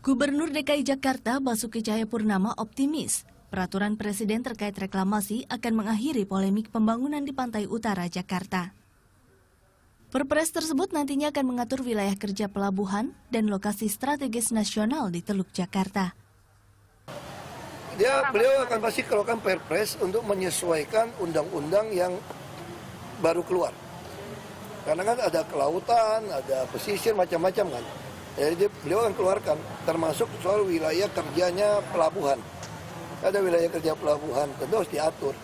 Gubernur DKI Jakarta Basuki Cahayapurnama optimis peraturan Presiden terkait reklamasi akan mengakhiri polemik pembangunan di pantai utara Jakarta. Perpres tersebut nantinya akan mengatur wilayah kerja pelabuhan dan lokasi strategis nasional di Teluk Jakarta. Beliau akan pasti keluarkan perpres untuk menyesuaikan undang-undang yang baru keluar. Karena kan ada kelautan, ada pesisir, macam-macam kan. Jadi beliau akan keluarkan, termasuk soal wilayah kerjanya pelabuhan. Ada wilayah kerja pelabuhan, tentu harus diatur.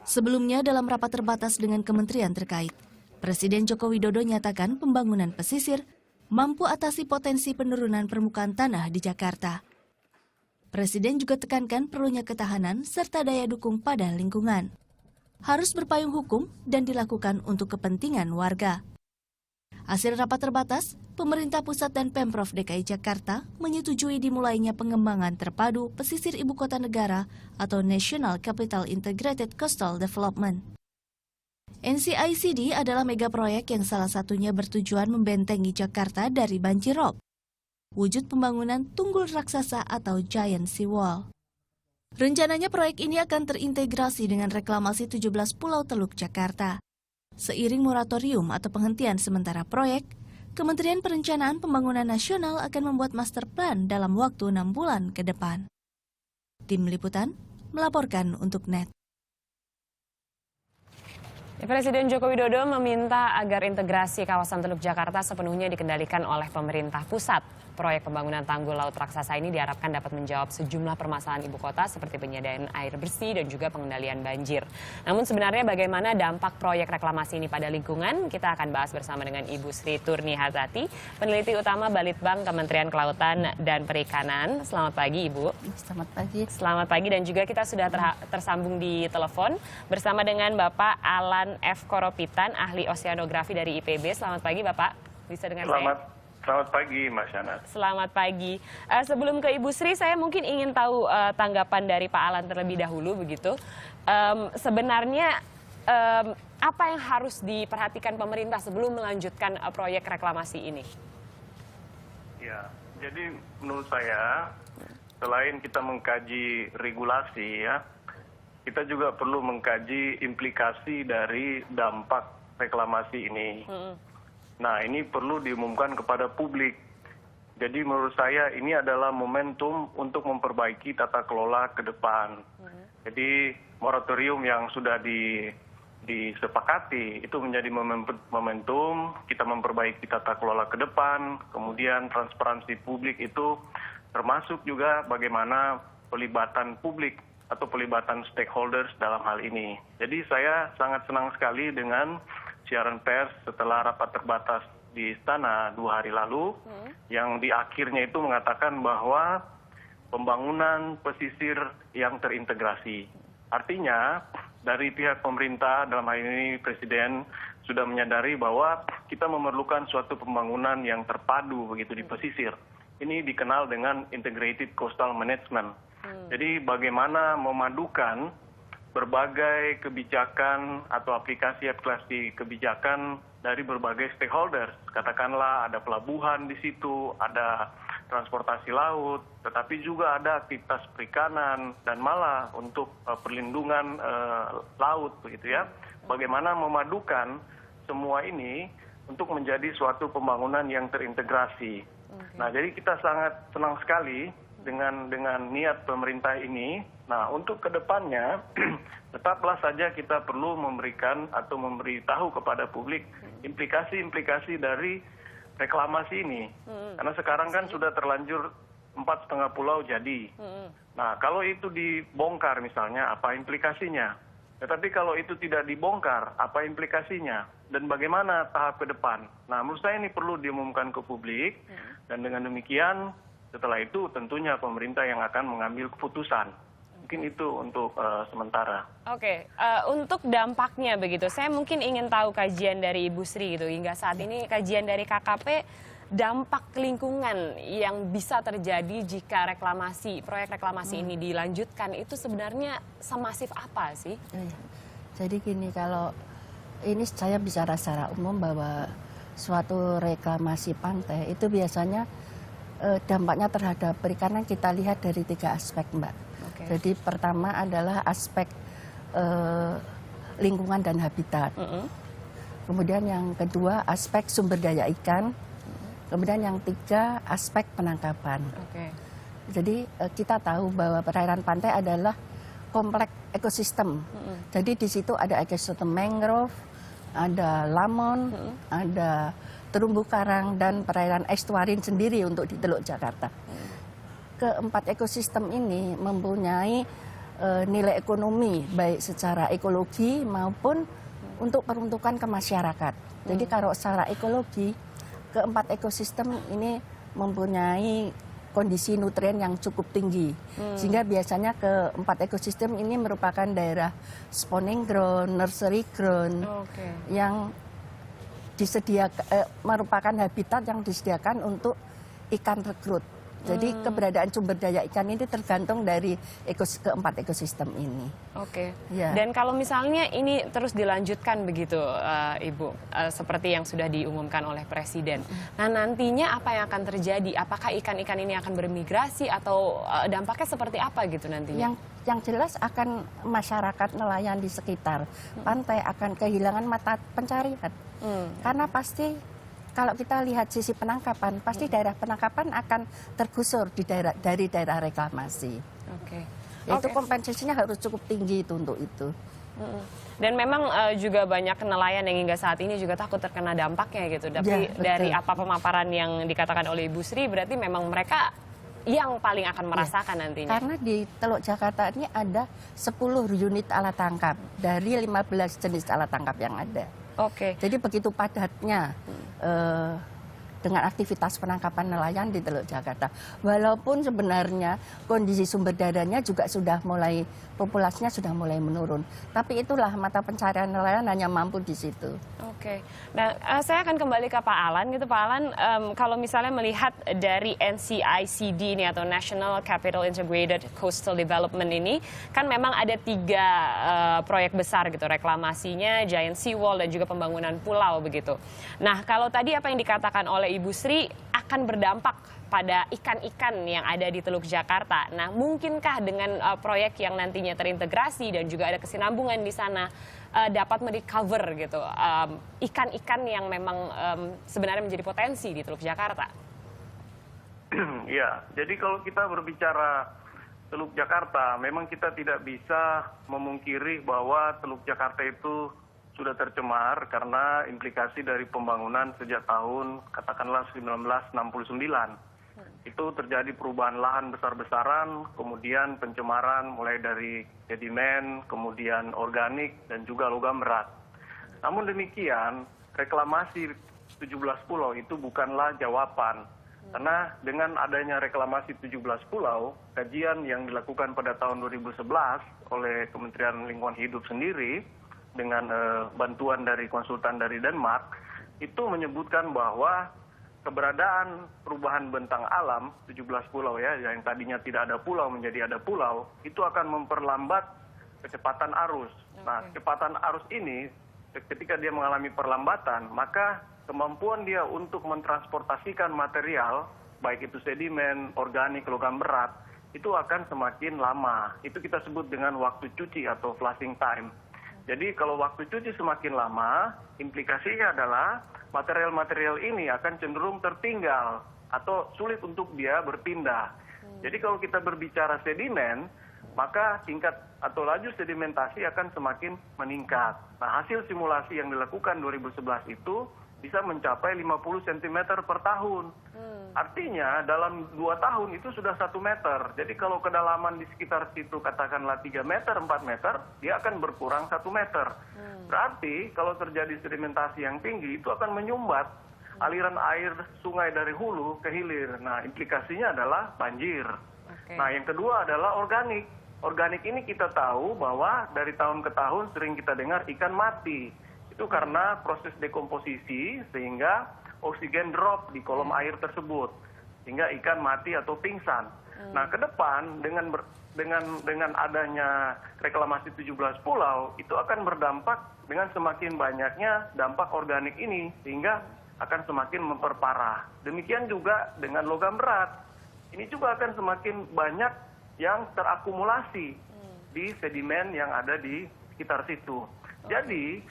Sebelumnya dalam rapat terbatas dengan kementerian terkait, Presiden Joko Widodo nyatakan pembangunan pesisir mampu atasi potensi penurunan permukaan tanah di Jakarta. Presiden juga tekankan perlunya ketahanan serta daya dukung pada lingkungan. Harus berpayung hukum dan dilakukan untuk kepentingan warga. Hasil rapat terbatas, pemerintah pusat dan Pemprov DKI Jakarta menyetujui dimulainya pengembangan terpadu pesisir ibu kota negara atau National Capital Integrated Coastal Development. NCICD adalah mega proyek yang salah satunya bertujuan membentengi Jakarta dari banjirop. Wujud pembangunan tunggul raksasa atau Giant Seawall. Rencananya proyek ini akan terintegrasi dengan reklamasi 17 pulau Teluk Jakarta. Seiring moratorium atau penghentian sementara proyek, Kementerian Perencanaan Pembangunan Nasional akan membuat master plan dalam waktu 6 bulan ke depan. Tim Liputan melaporkan untuk NET. Presiden Joko Widodo meminta agar integrasi kawasan Teluk Jakarta sepenuhnya dikendalikan oleh pemerintah pusat. Proyek pembangunan tanggul laut raksasa ini diharapkan dapat menjawab sejumlah permasalahan ibu kota seperti penyediaan air bersih dan juga pengendalian banjir. Namun sebenarnya bagaimana dampak proyek reklamasi ini pada lingkungan? Kita akan bahas bersama dengan Ibu Sri Turni Hartati, peneliti utama Balitbang Kementerian Kelautan dan Perikanan. Selamat pagi Ibu. Selamat pagi. Selamat pagi dan juga kita sudah tersambung di telepon bersama dengan Bapak Alan F. Koropitan, ahli oseanografi dari IPB. Selamat pagi Bapak, bisa dengar saya? Selamat pagi, Mbak Syana. Selamat pagi. Sebelum ke Ibu Sri, saya mungkin ingin tahu tanggapan dari Pak Alan terlebih dahulu begitu. Sebenarnya apa yang harus diperhatikan pemerintah sebelum melanjutkan proyek reklamasi ini? Ya, jadi menurut saya selain kita mengkaji regulasi ya, kita juga perlu mengkaji implikasi dari dampak reklamasi ini. Nah, ini perlu diumumkan kepada publik. Jadi menurut saya ini adalah momentum untuk memperbaiki tata kelola ke depan. Jadi moratorium yang sudah disepakati itu menjadi momentum kita memperbaiki tata kelola ke depan. Kemudian transparansi publik itu termasuk juga bagaimana pelibatan publik atau pelibatan stakeholders dalam hal ini. Jadi saya sangat senang sekali dengan siaran pers setelah rapat terbatas di Istana 2 hari lalu, yang di akhirnya itu mengatakan bahwa pembangunan pesisir yang terintegrasi. Artinya dari pihak pemerintah dalam hal ini Presiden sudah menyadari bahwa kita memerlukan suatu pembangunan yang terpadu begitu di pesisir. Ini dikenal dengan Integrated Coastal Management. Jadi bagaimana memadukan berbagai kebijakan atau aplikasi kebijakan dari berbagai stakeholders. Katakanlah ada pelabuhan di situ, ada transportasi laut, tetapi juga ada aktivitas perikanan dan malah untuk perlindungan laut begitu ya. Bagaimana memadukan semua ini untuk menjadi suatu pembangunan yang terintegrasi. Nah, jadi kita sangat senang sekali dengan niat pemerintah ini. Nah, untuk kedepannya tetaplah saja kita perlu memberikan atau memberitahu kepada publik implikasi-implikasi dari reklamasi ini. Karena sekarang kan sudah terlanjur 4,5 pulau jadi. Nah, kalau itu dibongkar misalnya, apa implikasinya? Tetapi kalau itu tidak dibongkar, apa implikasinya? Dan bagaimana tahap ke depan? Nah, menurut saya ini perlu diumumkan ke publik. Dan dengan demikian, setelah itu tentunya pemerintah yang akan mengambil keputusan. Mungkin itu untuk sementara. Oke, untuk dampaknya begitu, saya mungkin ingin tahu kajian dari Ibu Sri gitu. Hingga saat ini kajian dari KKP, dampak lingkungan yang bisa terjadi jika proyek reklamasi ini dilanjutkan itu sebenarnya semasif apa sih? Jadi gini, kalau ini saya bicara secara umum bahwa suatu reklamasi pantai itu biasanya dampaknya terhadap perikanan kita lihat dari 3 aspek, Mbak. Oke. Jadi pertama adalah aspek lingkungan dan habitat. Kemudian yang kedua aspek sumber daya ikan. Kemudian yang 3 aspek penangkapan. Oke. Jadi kita tahu bahwa perairan pantai adalah kompleks ekosistem. Jadi di situ ada ekosistem mangrove, ada lamon, ada terumbu karang dan perairan estuarin sendiri untuk di Teluk Jakarta. Keempat ekosistem ini mempunyai nilai ekonomi baik secara ekologi maupun untuk peruntukan ke masyarakat. Jadi kalau secara ekologi keempat ekosistem ini mempunyai kondisi nutrien yang cukup tinggi. Sehingga biasanya keempat ekosistem ini merupakan daerah spawning ground, nursery ground yang merupakan habitat yang disediakan untuk ikan rekrut. Jadi keberadaan sumber daya ikan ini tergantung dari keempat ekosistem ini. Oke. Ya. Dan kalau misalnya ini terus dilanjutkan begitu, Ibu, seperti yang sudah diumumkan oleh Presiden. Nah, nantinya apa yang akan terjadi? Apakah ikan-ikan ini akan bermigrasi atau dampaknya seperti apa gitu nantinya? Yang jelas akan masyarakat nelayan di sekitar pantai akan kehilangan mata pencarian. Karena pasti kalau kita lihat sisi penangkapan, pasti daerah penangkapan akan tergusur dari daerah reklamasi. Itu kompensasinya harus cukup tinggi itu untuk itu. Dan memang juga banyak nelayan yang hingga saat ini juga takut terkena dampaknya gitu. Tapi dari apa pemaparan yang dikatakan oleh Ibu Sri, berarti memang mereka yang paling akan merasakan nantinya. Karena di Teluk Jakarta ini ada 10 unit alat tangkap dari 15 jenis alat tangkap yang ada. Jadi begitu padatnya dengan aktivitas penangkapan nelayan di Teluk Jakarta. Walaupun sebenarnya kondisi sumber dayanya juga sudah mulai, populasinya sudah mulai menurun. Tapi itulah mata pencarian nelayan hanya mampu di situ. Nah, saya akan kembali ke Pak Alan gitu. Pak Alan, kalau misalnya melihat dari NCICD ini atau National Capital Integrated Coastal Development ini, kan memang ada 3 proyek besar gitu, reklamasinya, Giant Seawall dan juga pembangunan pulau begitu. Nah, kalau tadi apa yang dikatakan oleh Ibu Sri akan berdampak pada ikan-ikan yang ada di Teluk Jakarta. Nah, mungkinkah dengan proyek yang nantinya terintegrasi dan juga ada kesinambungan di sana dapat merecover gitu ikan-ikan yang memang sebenarnya menjadi potensi di Teluk Jakarta? Ya, jadi kalau kita berbicara Teluk Jakarta, memang kita tidak bisa memungkiri bahwa Teluk Jakarta itu sudah tercemar karena implikasi dari pembangunan sejak tahun katakanlah 1969. Itu terjadi perubahan lahan besar-besaran, kemudian pencemaran mulai dari sedimen, kemudian organik, dan juga logam berat. Namun demikian, reklamasi 17 pulau itu bukanlah jawaban. Karena dengan adanya reklamasi 17 pulau, kajian yang dilakukan pada tahun 2011 oleh Kementerian Lingkungan Hidup sendiri, dengan bantuan dari konsultan dari Denmark, itu menyebutkan bahwa keberadaan perubahan bentang alam 17 pulau ya, yang tadinya tidak ada pulau menjadi ada pulau, itu akan memperlambat kecepatan arus. Nah, kecepatan arus ini ketika dia mengalami perlambatan, maka kemampuan dia untuk mentransportasikan material, baik itu sedimen, organik, logam berat, itu akan semakin lama. Itu kita sebut dengan waktu cuci atau flushing time. Jadi kalau waktu cuci semakin lama, implikasinya adalah material-material ini akan cenderung tertinggal atau sulit untuk dia berpindah. Jadi kalau kita berbicara sedimen, maka tingkat atau laju sedimentasi akan semakin meningkat. Nah, hasil simulasi yang dilakukan 2011 itu bisa mencapai 50 cm per tahun. Artinya dalam 2 tahun itu sudah 1 meter. Jadi kalau kedalaman di sekitar situ katakanlah 3 meter, 4 meter, dia akan berkurang 1 meter. Berarti kalau terjadi sedimentasi yang tinggi itu akan menyumbat aliran air sungai dari hulu ke hilir. Nah, implikasinya adalah banjir. Nah, yang kedua adalah organik. Organik ini kita tahu bahwa dari tahun ke tahun sering kita dengar ikan mati. Itu karena proses dekomposisi sehingga oksigen drop di kolom air tersebut, sehingga ikan mati atau pingsan. Nah, ke depan dengan adanya reklamasi 17 pulau, itu akan berdampak dengan semakin banyaknya dampak organik ini, sehingga akan semakin memperparah. Demikian juga dengan logam berat. Ini juga akan semakin banyak yang terakumulasi di sedimen yang ada di sekitar situ. Jadi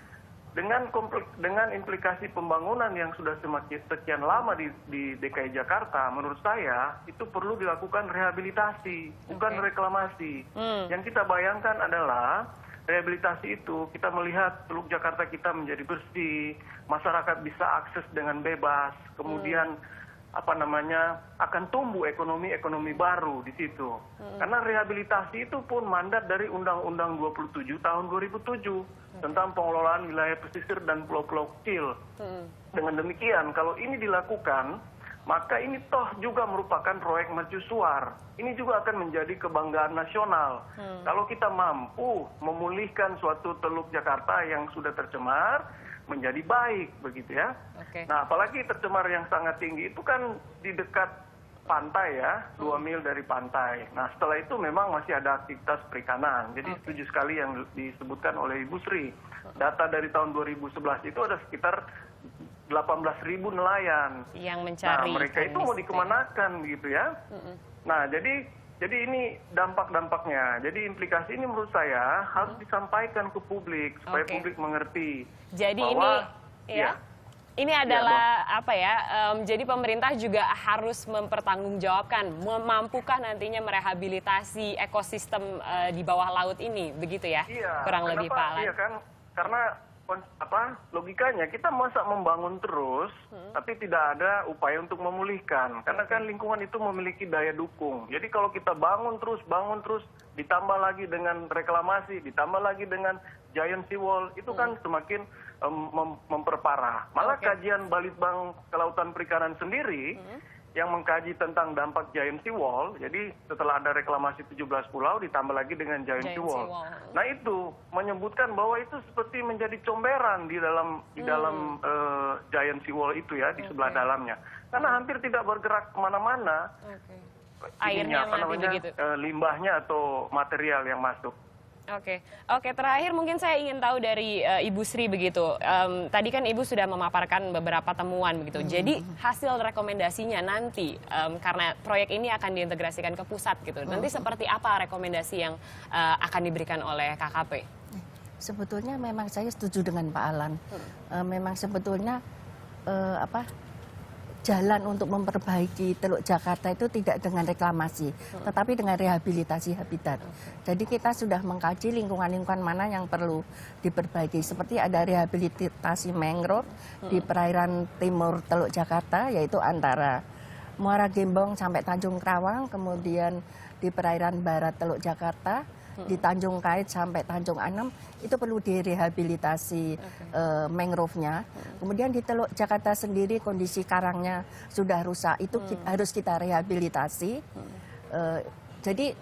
dengan implikasi pembangunan yang sudah sekian lama di DKI Jakarta, menurut saya itu perlu dilakukan rehabilitasi, bukan reklamasi. Yang kita bayangkan adalah rehabilitasi itu kita melihat Teluk Jakarta kita menjadi bersih, masyarakat bisa akses dengan bebas, kemudian akan tumbuh ekonomi baru di situ. Karena rehabilitasi itu pun mandat dari Undang-Undang 27 tahun 2007 tentang pengelolaan wilayah pesisir dan pulau-pulau kecil. Dengan demikian, kalau ini dilakukan, maka ini toh juga merupakan proyek mercusuar. Ini juga akan menjadi kebanggaan nasional. Kalau kita mampu memulihkan suatu Teluk Jakarta yang sudah tercemar, menjadi baik, begitu ya. Nah, apalagi tercemar yang sangat tinggi itu kan di dekat pantai ya, 2 mil dari pantai. Nah, setelah itu memang masih ada aktivitas perikanan. Jadi setuju sekali yang disebutkan oleh Ibu Sri. Data dari tahun 2011 itu ada sekitar 18.000 nelayan. Yang mencari. Nah, mereka itu mau dikemanakan gitu ya. Nah, jadi ini dampak-dampaknya. Jadi implikasi ini menurut saya harus disampaikan ke publik supaya publik mengerti. Jadi bahwa, ini ini adalah jadi pemerintah juga harus mempertanggungjawabkan, mamapukah nantinya merehabilitasi ekosistem di bawah laut ini, begitu ya? Iya, kurang lebih Pak Alan. Iya kan, karena logikanya kita masa membangun terus, tapi tidak ada upaya untuk memulihkan. Karena kan lingkungan itu memiliki daya dukung. Jadi kalau kita bangun terus, ditambah lagi dengan reklamasi, ditambah lagi dengan giant seawall, itu kan semakin memperparah. Malah kajian Balitbang Kelautan Perikanan sendiri yang mengkaji tentang dampak giant seawall, jadi setelah ada reklamasi 17 pulau ditambah lagi dengan giant seawall. Nah itu menyebutkan bahwa itu seperti menjadi comberan di dalam giant seawall itu ya, di sebelah dalamnya. Karena hampir tidak bergerak kemana-mana. Airnya begitu. Limbahnya atau material yang masuk. Oke, terakhir mungkin saya ingin tahu dari Ibu Sri begitu. Tadi kan Ibu sudah memaparkan beberapa temuan begitu. Jadi hasil rekomendasinya nanti karena proyek ini akan diintegrasikan ke pusat gitu. Nanti seperti apa rekomendasi yang akan diberikan oleh KKP? Sebetulnya memang saya setuju dengan Pak Alan. Memang sebetulnya jalan untuk memperbaiki Teluk Jakarta itu tidak dengan reklamasi, tetapi dengan rehabilitasi habitat. Jadi kita sudah mengkaji lingkungan-lingkungan mana yang perlu diperbaiki. Seperti ada rehabilitasi mangrove di perairan timur Teluk Jakarta, yaitu antara Muara Gembong sampai Tanjung Kerawang, kemudian di perairan barat Teluk Jakarta, di Tanjung Kait sampai Tanjung Anem, itu perlu direhabilitasi mangrove-nya. Kemudian di Teluk Jakarta sendiri kondisi karangnya sudah rusak, itu harus kita rehabilitasi. Jadi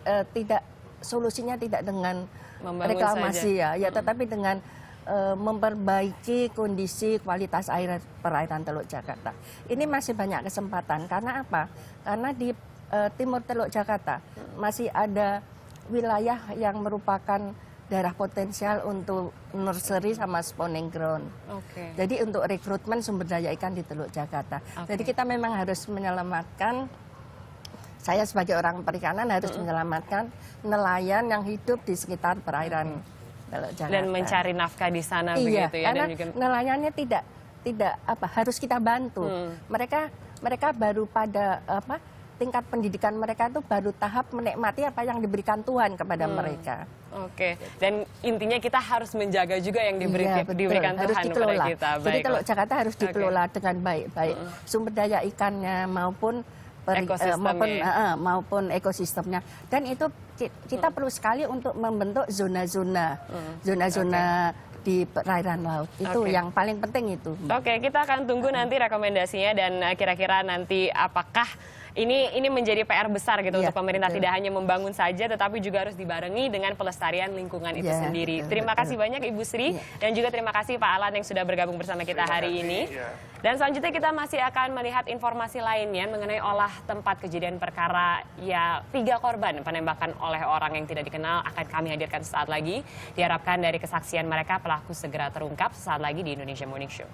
solusinya tidak dengan reklamasi ya, tetapi dengan memperbaiki kondisi kualitas air perairan Teluk Jakarta. Ini masih banyak kesempatan, karena apa? Karena di timur Teluk Jakarta masih ada wilayah yang merupakan daerah potensial untuk nursery sama spawning ground. Jadi untuk rekrutmen sumber daya ikan di Teluk Jakarta. Jadi kita memang harus menyelamatkan, saya sebagai orang perikanan harus menyelamatkan nelayan yang hidup di sekitar perairan Teluk Jakarta. Dan mencari nafkah di sana begitu ya. Karena dan juga nelayannya tidak harus kita bantu. Mereka baru pada tingkat pendidikan mereka itu baru tahap menikmati apa yang diberikan Tuhan kepada mereka. Dan intinya kita harus menjaga juga yang diberikan harus Tuhan dikelola. kepada kita. Jadi Teluk Jakarta harus dikelola dengan baik-baik. Sumber daya ikannya maupun ekosistemnya. Dan itu kita perlu sekali untuk membentuk zona-zona di perairan laut. Itu yang paling penting itu. Kita akan tunggu nanti rekomendasinya dan kira-kira nanti apakah ini menjadi PR besar gitu untuk pemerintah, tidak hanya membangun saja tetapi juga harus dibarengi dengan pelestarian lingkungan itu sendiri. Terima kasih banyak Ibu Sri dan juga terima kasih Pak Alan yang sudah bergabung bersama kita hari ini. Dan selanjutnya kita masih akan melihat informasi lainnya mengenai olah tempat kejadian perkara 3 korban penembakan oleh orang yang tidak dikenal akan kami hadirkan sesaat lagi. Diharapkan dari kesaksian mereka pelaku segera terungkap sesaat lagi di Indonesia Morning Show.